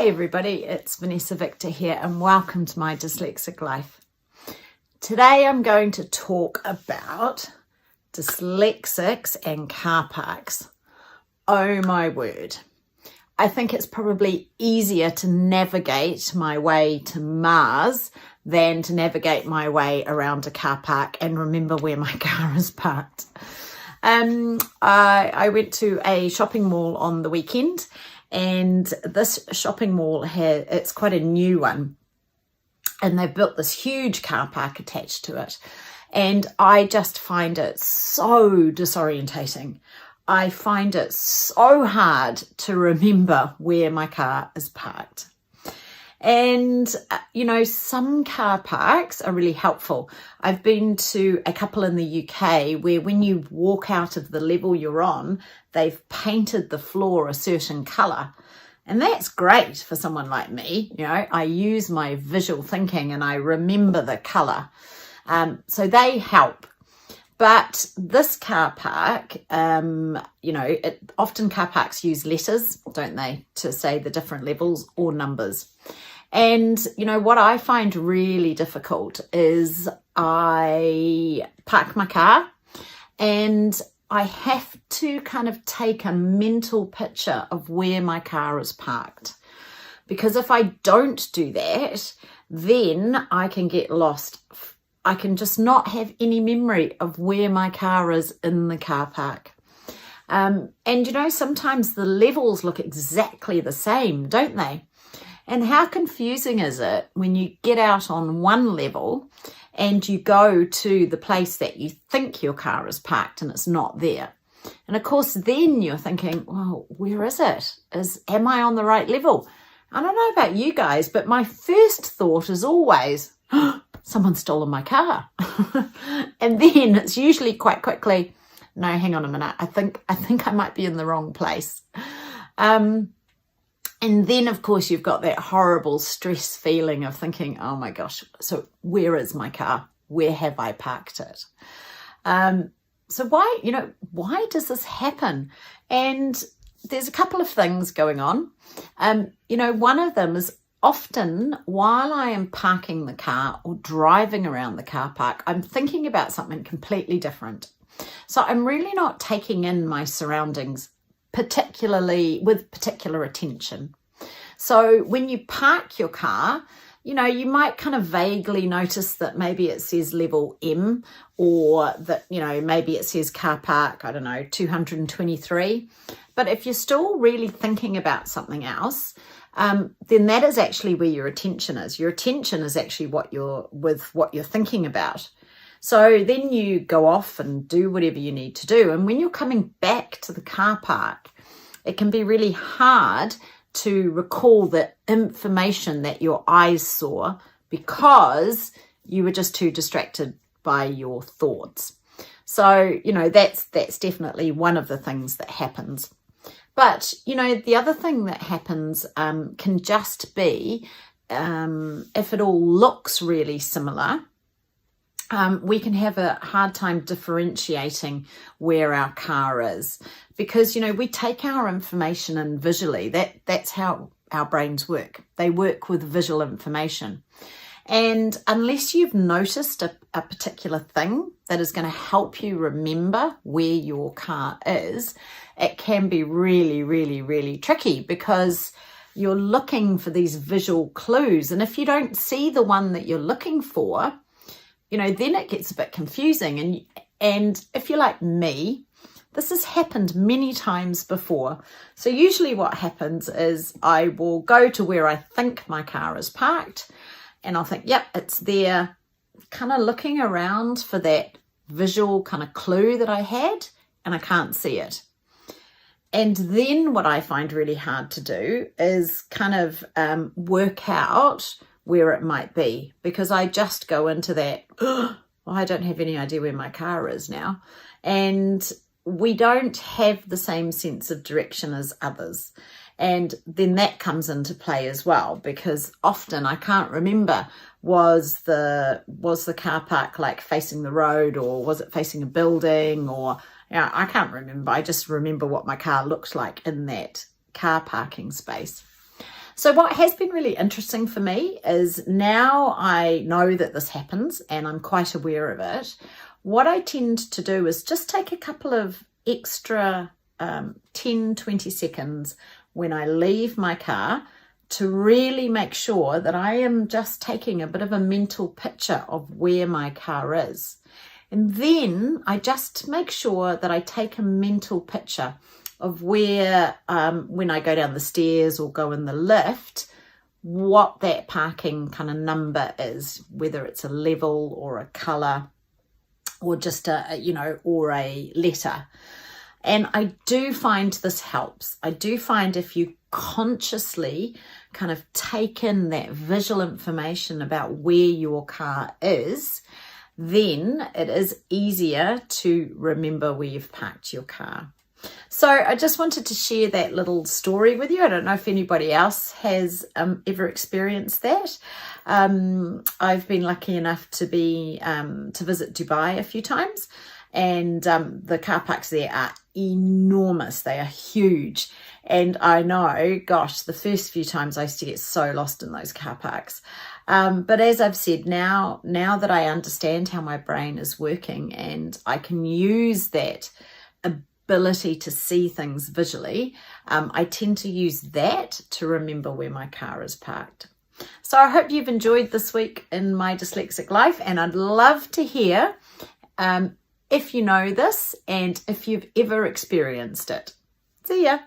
Hi everybody, it's Vanessa Victor here and welcome to my dyslexic life. Today I'm going to talk about dyslexics and car parks. Oh my word. I think it's probably easier to navigate my way to Mars than to navigate my way around a car park and remember where my car is parked. I went to a shopping mall on the weekend, and this shopping mall it's quite a new one, and they've built this huge car park attached to it, and I just find it so disorientating. I find it so hard to remember where my car is parked. And, some car parks are really helpful. I've been to a couple in the UK where when you walk out of the level you're on, they've painted the floor a certain colour. And that's great for someone like me. I use my visual thinking and I remember the colour. So they help. But this car park, often car parks use letters, don't they, to say the different levels or numbers. And, what I find really difficult is I park my car and I have to kind of take a mental picture of where my car is parked. Because if I don't do that, then I can get lost. I can just not have any memory of where my car is in the car park. And sometimes the levels look exactly the same, don't they? And how confusing is it when you get out on one level and you go to the place that you think your car is parked and it's not there? And of course, then you're thinking, well, where is it? Am I on the right level? I don't know about you guys, but my first thought is always, someone's stolen my car. And then it's usually quite quickly, no, hang on a minute. I think I might be in the wrong place. And then, of course, you've got that horrible stress feeling of thinking, oh my gosh, so where is my car? Where have I parked it? So why does this happen? And there's a couple of things going on. One of them is often while I am parking the car or driving around the car park, I'm thinking about something completely different. So I'm really not taking in my surroundings particularly with particular attention. So when you park your car, you might kind of vaguely notice that maybe it says level M, or that, maybe it says car park, 223. But if you're still really thinking about something else, then that is actually where your attention is. Your attention is actually what you're thinking about. So then you go off and do whatever you need to do. And when you're coming back to the car park, it can be really hard to recall the information that your eyes saw because you were just too distracted by your thoughts. So, that's definitely one of the things that happens. But, the other thing that happens can just be if it all looks really similar, we can have a hard time differentiating where our car is because, we take our information in visually. That's how our brains work. They work with visual information. And unless you've noticed a particular thing that is going to help you remember where your car is, it can be really, really, really tricky because you're looking for these visual clues. And if you don't see the one that you're looking for, then it gets a bit confusing. And if you're like me, this has happened many times before. So usually what happens is I will go to where I think my car is parked and I'll think, yep, it's there, kind of looking around for that visual kind of clue that I had, and I can't see it. And then what I find really hard to do is kind of work out where it might be, because I just go into that, I don't have any idea where my car is now. And we don't have the same sense of direction as others. And then that comes into play as well, because often I can't remember, was the car park like facing the road, or was it facing a building, or I can't remember. I just remember what my car looked like in that car parking space. So what has been really interesting for me is now I know that this happens and I'm quite aware of it. What I tend to do is just take a couple of extra 10-20 seconds when I leave my car to really make sure that I am just taking a bit of a mental picture of where my car is. And then I just make sure that I take a mental picture of where, when I go down the stairs or go in the lift, what that parking kind of number is, whether it's a level or a colour or just or a letter. And I do find this helps. I do find if you consciously kind of take in that visual information about where your car is, then it is easier to remember where you've parked your car. So I just wanted to share that little story with you. I don't know if anybody else has ever experienced that. I've been lucky enough to visit Dubai a few times, and the car parks there are enormous. They are huge. And I know, gosh, the first few times I used to get so lost in those car parks. But as I've said, now that I understand how my brain is working and I can use that ability to see things visually, I tend to use that to remember where my car is parked. So I hope you've enjoyed this week in my dyslexic life, and I'd love to hear if you know this and if you've ever experienced it. See ya.